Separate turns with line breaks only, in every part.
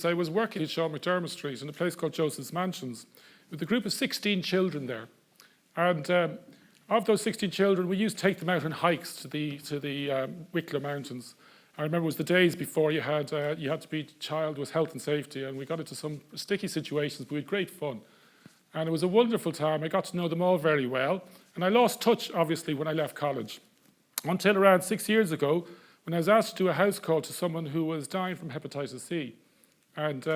I was working at Sean McDermott Street in a place called Joseph's Mansions with a group of 16 children there. And of those 16 children, we used to take them out on hikes to the Wicklow Mountains. I remember it was the days before you had to be child was health and safety, and we got into some sticky situations, but we had great fun. And it was a wonderful time. I got to know them all very well. And I lost touch, obviously, when I left college. Until around 6 years ago, when I was asked to do a house call to someone who was dying from hepatitis C. And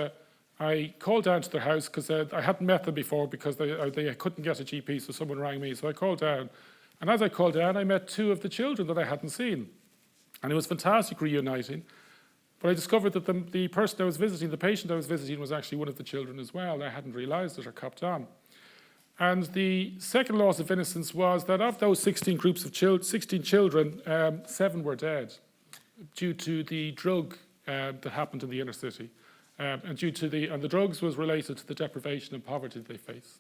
I called down to their house because I hadn't met them before because they couldn't get a GP, so someone rang me. So I called down. And as I called down, I met two of the children that I hadn't seen. And it was fantastic reuniting. But I discovered that the person I was visiting, the patient I was visiting, was actually one of the children as well. I hadn't realized it or copped on. And the second loss of innocence was that of those 16 groups of 16 children, 7 were dead due to the drug that happened in the inner city. And the drugs was related to the deprivation and poverty they face.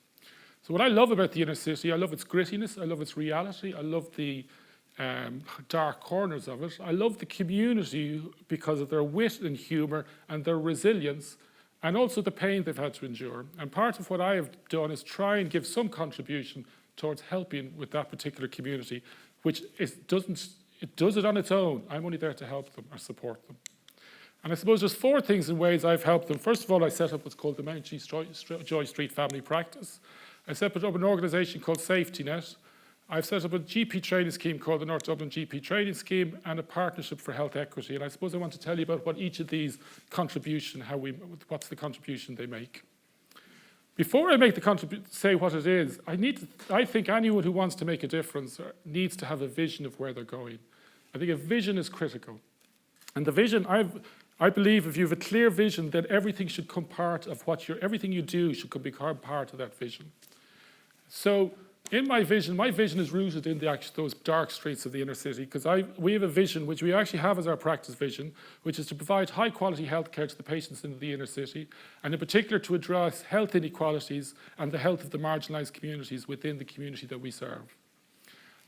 So what I love about the inner city, I love its grittiness, I love its reality, I love the dark corners of it. I love the community because of their wit and humour and their resilience, and also the pain they've had to endure. And part of what I have done is try and give some contribution towards helping with that particular community, which it does it on its own. I'm only there to help them or support them. And I suppose there's 4 things and ways I've helped them. First of all, I set up what's called the Mountjoy Street Family Practice. I set up an organisation called Safety Net. I've set up a GP training scheme called the North Dublin GP Training Scheme and a partnership for health equity. And I suppose I want to tell you about what each of these contribution, what's the contribution they make. Before I make say what it is, I think anyone who wants to make a difference needs to have a vision of where they're going. I think a vision is critical. And the vision, I believe if you have a clear vision, then everything should come part of everything you do should become part of that vision. So in my vision is rooted in those dark streets of the inner city, because we have a vision, which we actually have as our practice vision, which is to provide high quality healthcare to the patients in the inner city, and in particular to address health inequalities and the health of the marginalised communities within the community that we serve.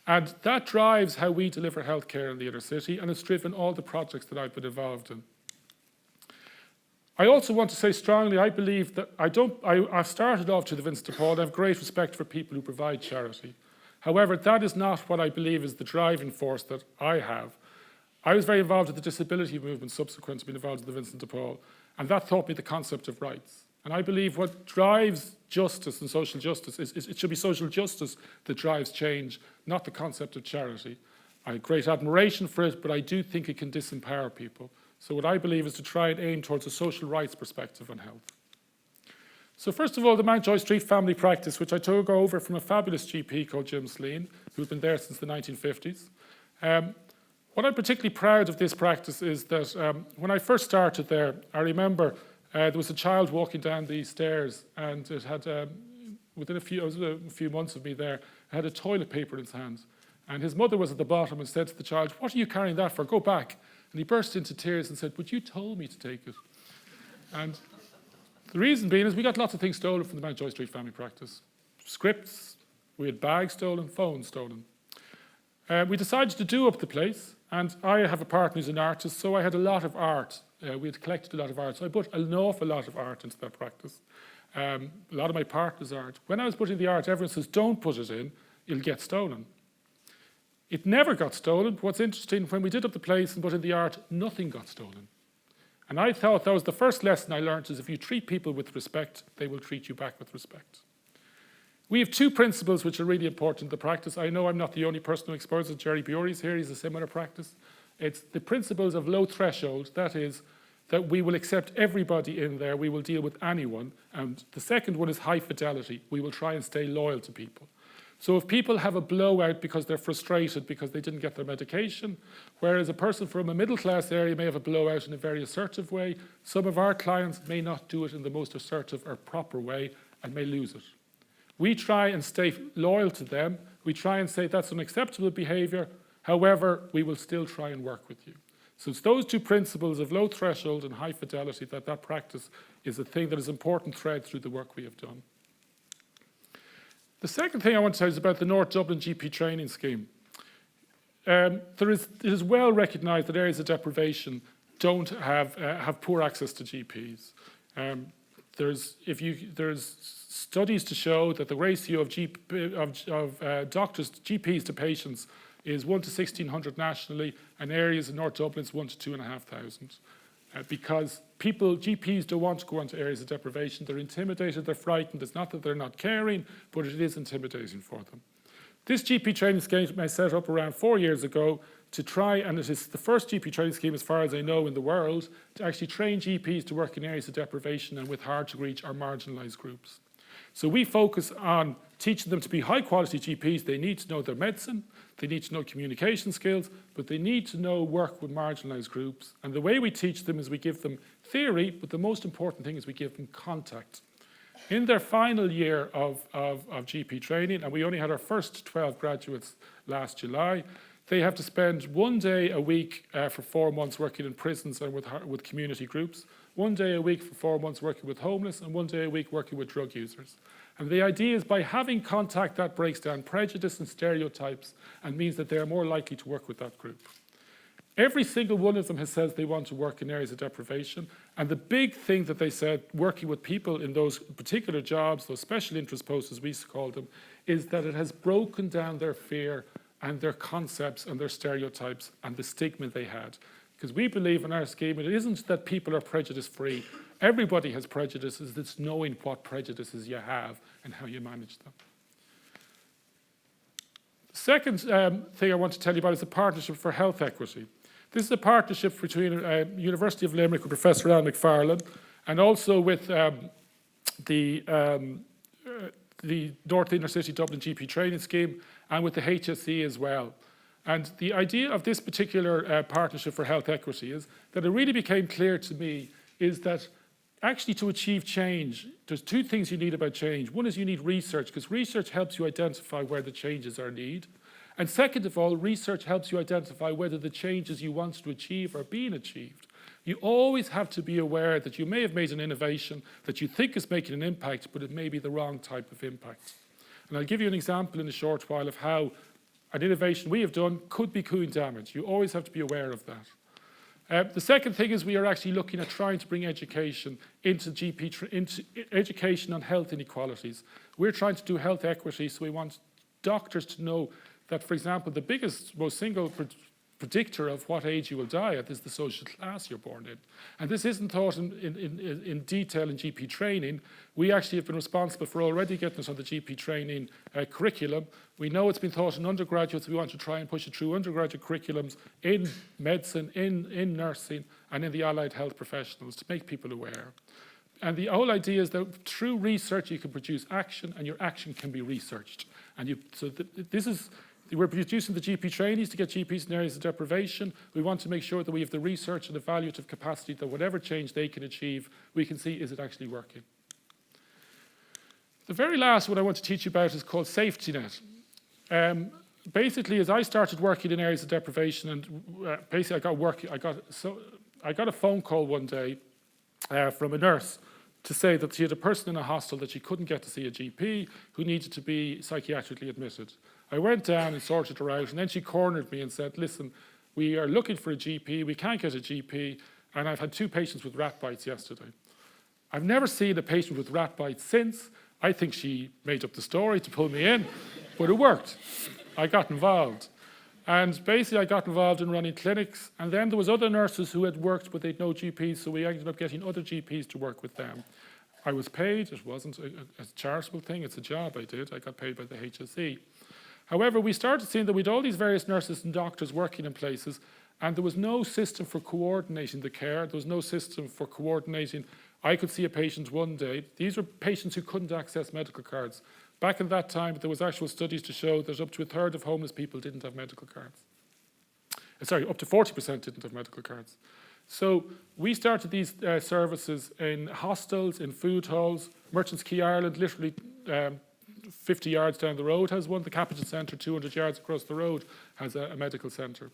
And that drives how we deliver healthcare in the inner city, and it's driven all the projects that I've been involved in. I also want to say strongly, I believe that I've started off to the Vincent de Paul. I have great respect for people who provide charity. However, that is not what I believe is the driving force that I have. I was very involved with the disability movement subsequent to being involved with the Vincent de Paul, and that taught me the concept of rights. And I believe what drives justice and social justice is it should be social justice that drives change, not the concept of charity. I have great admiration for it, but I do think it can disempower people. So what I believe is to try and aim towards a social rights perspective on health. So first of all, the Mountjoy Street Family Practice, which I took over from a fabulous GP called Jim Sleen, who's been there since the 1950s. What I'm particularly proud of this practice is that when I first started there, I remember there was a child walking down the stairs, and it had, within a few months of me there, it had a toilet paper in its hands. And his mother was at the bottom and said to the child, "What are you carrying that for? Go back." And he burst into tears and said, "But you told me to take it." And the reason being is we got lots of things stolen from the Mountjoy Street Family Practice. Scripts, we had bags stolen, phones stolen. We decided to do up the place, and I have a partner who's an artist, so I had a lot of art. We had collected a lot of art, so I put an awful lot of art into that practice. A lot of my partner's art. When I was putting the art, everyone says, "Don't put it in, it'll get stolen." It never got stolen. What's interesting, when we did up the place and put in the art, nothing got stolen. And I thought that was the first lesson I learned, is if you treat people with respect, they will treat you back with respect. We have 2 principles which are really important in the practice. I know I'm not the only person who explores it. Jerry Bury's here, he's a similar practice. It's the principles of low threshold, that is, that we will accept everybody in there, we will deal with anyone. And the second one is high fidelity. We will try and stay loyal to people. So if people have a blowout because they're frustrated because they didn't get their medication, whereas a person from a middle class area may have a blowout in a very assertive way, some of our clients may not do it in the most assertive or proper way and may lose it. We try and stay loyal to them. We try and say that's unacceptable behaviour. However, we will still try and work with you. So it's those two principles of low threshold and high fidelity that practice is a thing that is an important thread through the work we have done. The second thing I want to tell you is about the North Dublin GP training scheme. It is well recognised that areas of deprivation don't have poor access to GPs. There's studies to show that the ratio of doctors, GPs to patients is 1 to 1,600 nationally, and areas in North Dublin is 1 to 2,500. Because GPs don't want to go into areas of deprivation. They're intimidated, they're frightened. It's not that they're not caring, but it is intimidating for them. This GP training scheme I set up around 4 years ago to try, and it is the first GP training scheme as far as I know in the world, to actually train GPs to work in areas of deprivation and with hard to reach or marginalised groups. So we focus on teaching them to be high quality GPs. They need to know their medicine, they need to know communication skills, but they need to know work with marginalised groups. And the way we teach them is we give them theory, but the most important thing is we give them contact. In their final year of GP training, and we only had our first 12 graduates last July, they have to spend 1 day a week for 4 months working in prisons and with community groups, 1 day a week for 4 months working with homeless, and 1 day a week working with drug users. And the idea is by having contact, that breaks down prejudice and stereotypes and means that they are more likely to work with that group. Every single one of them has said they want to work in areas of deprivation. And the big thing that they said, working with people in those particular jobs, those special interest posts, as we call them, is that it has broken down their fear and their concepts and their stereotypes and the stigma they had. Because we believe in our scheme, it isn't that people are prejudice-free. Everybody has prejudices. It's knowing what prejudices you have and how you manage them. The second thing I want to tell you about is the Partnership for Health Equity. This is a partnership between University of Limerick with Professor Al McFarlane and also with the North Inner City Dublin GP Training Scheme and with the HSE as well. And the idea of this particular Partnership for Health Equity is that it really became clear to me is that actually to achieve change, there's two things you need about change. One is you need research, because research helps you identify where the changes are needed. And second of all, research helps you identify whether the changes you want to achieve are being achieved. You always have to be aware that you may have made an innovation that you think is making an impact, but it may be the wrong type of impact. And I'll give you an example in a short while of how an innovation we have done could be doing damage. You always have to be aware of that. The second thing is we are actually looking at trying to bring education into education on health inequalities. We're trying to do health equity, so we want doctors to know that, for example, the biggest, most single predictor of what age you will die at is the social class you're born in. And this isn't taught in detail in GP training. We actually have been responsible for already getting it on the GP training curriculum. We know it's been taught in undergraduates. We want to try and push it through undergraduate curriculums in medicine, in nursing, and in the allied health professionals to make people aware. And the whole idea is that through research you can produce action, and your action can be researched. And we're producing the GP trainees to get GPs in areas of deprivation. We want to make sure that we have the research and evaluative capacity that whatever change they can achieve, we can see, is it actually working? The very last one I want to teach you about is called Safety Net. Basically, as I started working in areas of deprivation, and basically I got a phone call one day from a nurse to say that she had a person in a hostel that she couldn't get to see a GP who needed to be psychiatrically admitted. I went down and sorted her out, and then she cornered me and said, listen, we are looking for a GP, we can't get a GP, and I've had 2 patients with rat bites yesterday. I've never seen a patient with rat bites since. I think she made up the story to pull me in, but it worked. I got involved. And basically I got involved in running clinics, and then there was other nurses who had worked but they'd no GPs, so we ended up getting other GPs to work with them. I was paid. It wasn't a charitable thing, it's a job I did. I got paid by the HSE. However, we started seeing that we had all these various nurses and doctors working in places, and there was no system for coordinating the care. There was no system for coordinating. I could see a patient one day. These were patients who couldn't access medical cards. Back in that time, there was actual studies to show that up to 1/3 of homeless people didn't have medical cards. Sorry, up to 40% didn't have medical cards. So we started these services in hostels, in food halls. Merchants Quay Ireland, literally 50 yards down the road, has one. The Capital Centre, 200 yards across the road, has a medical centre.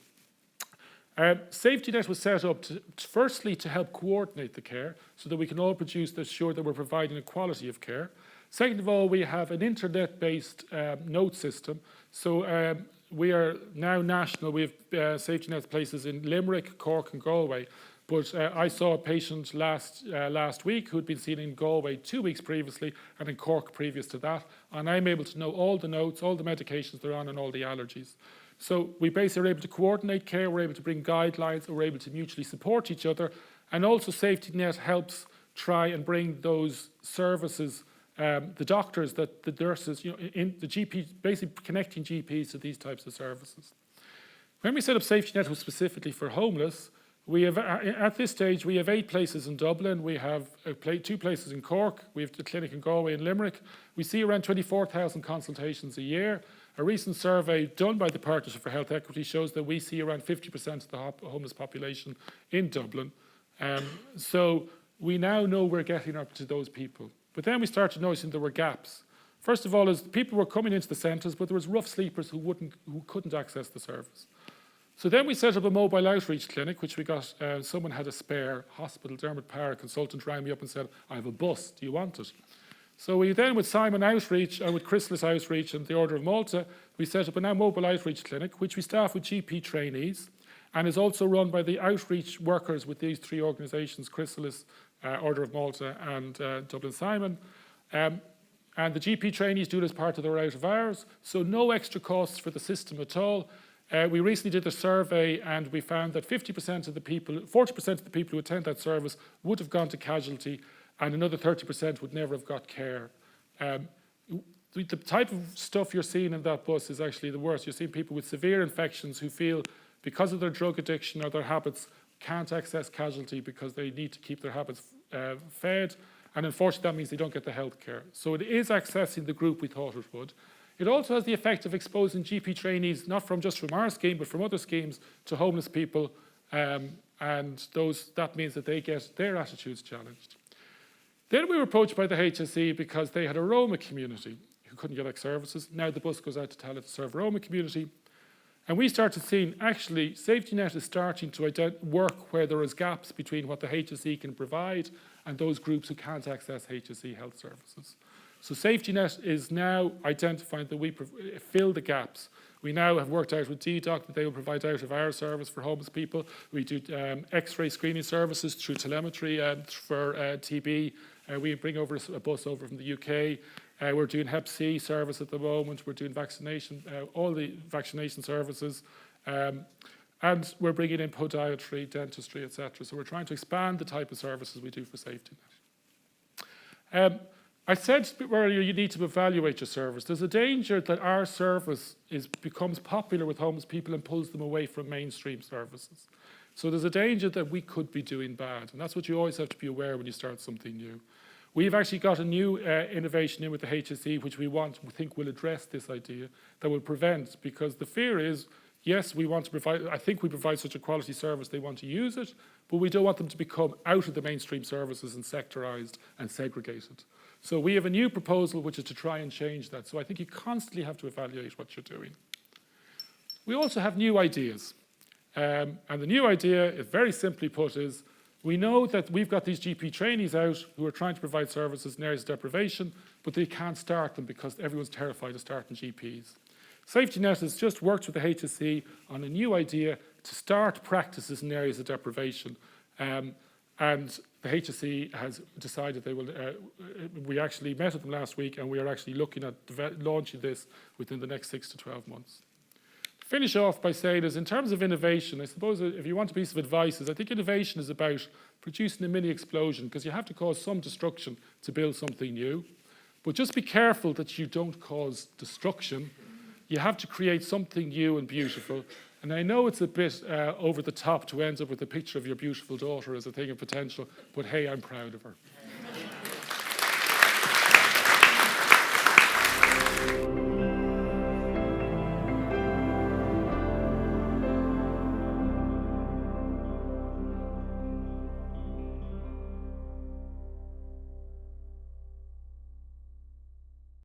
Safety Net was set up firstly to help coordinate the care so that we can all produce to ensure that we're providing a quality of care. Second of all, we have an internet-based note system. So we are now national. We have Safety Net places in Limerick, Cork and Galway. But I saw a patient last week who'd been seen in Galway 2 weeks previously and in Cork previous to that. And I'm able to know all the notes, all the medications they're on and all the allergies. So we basically are able to coordinate care, we're able to bring guidelines, we're able to mutually support each other. And also Safety Net helps try and bring those services, the doctors, the nurses, in the GP, basically connecting GPs to these types of services. When we set up Safety Net specifically for homeless, we have, at this stage, we have 8 places in Dublin. We have 2 places in Cork. We have the clinic in Galway and Limerick. We see around 24,000 consultations a year. A recent survey done by the Partnership for Health Equity shows that we see around 50% of the homeless population in Dublin. So we now know we're getting up to those people. But then we started noticing there were gaps. First of all, as people were coming into the centres, but there was rough sleepers who couldn't access the service. So then we set up a mobile outreach clinic, which we got, someone had a spare hospital, Dermot Parr, a consultant, rang me up and said, I have a bus, do you want it? So we then, with Simon Outreach and with Chrysalis Outreach and the Order of Malta, we set up a now mobile outreach clinic, which we staff with GP trainees, and is also run by the outreach workers with these 3 organisations, Chrysalis, Order of Malta and Dublin Simon. And the GP trainees do it as part of their out of hours, so no extra costs for the system at all. We recently did a survey and we found that 40% of the people who attend that service would have gone to casualty and another 30% would never have got care. The type of stuff you're seeing in that bus is actually the worst. You're seeing people with severe infections who feel because of their drug addiction or their habits can't access casualty because they need to keep their habits fed. And unfortunately, that means they don't get the health care. So it is accessing the group we thought it would. It also has the effect of exposing GP trainees, not just from our scheme, but from other schemes, to homeless people. And that means that they get their attitudes challenged. Then we were approached by the HSE because they had a Roma community who couldn't get services. Now the bus goes out to Tallaght to serve a Roma community. And we started seeing, actually, Safety Net is starting to work where there is gaps between what the HSE can provide and those groups who can't access HSE health services. So Safety Net is now identifying that we fill the gaps. We now have worked out with DDoC that they will provide out-of-hour service for homeless people. We do X-ray screening services through telemetry for TB. We bring over a bus over from the UK. We're doing Hep C service at the moment. We're doing vaccination, all the vaccination services. And we're bringing in podiatry, dentistry, etc. So we're trying to expand the type of services we do for Safety Net. I said earlier you need to evaluate your service. There's a danger that our service becomes popular with homeless people and pulls them away from mainstream services. So there's a danger that we could be doing bad, and that's what you always have to be aware when you start something new. We've actually got a new innovation in with the HSE, which we think will address this idea, that will prevent, because the fear is, yes, we want to provide, I think we provide such a quality service, they want to use it, but we don't want them to become out of the mainstream services and sectorised and segregated. So we have a new proposal which is to try and change that. So I think you constantly have to evaluate what you're doing. We also have new ideas. And the new idea, very simply put, is we know that we've got these GP trainees out who are trying to provide services in areas of deprivation, but they can't start them because everyone's terrified of starting GPs. Safety Net has just worked with the HSE on a new idea to start practices in areas of deprivation. And the HSE has decided they will, we actually met with them last week and we are actually looking at launching this within the next 6 to 12 months. To finish off by saying is in terms of innovation, I suppose if you want a piece of advice is I think innovation is about producing a mini explosion because you have to cause some destruction to build something new. But just be careful that you don't cause destruction. You have to create something new and beautiful. And I know it's a bit over the top to end up with a picture of your beautiful daughter as a thing of potential, but hey, I'm proud of her.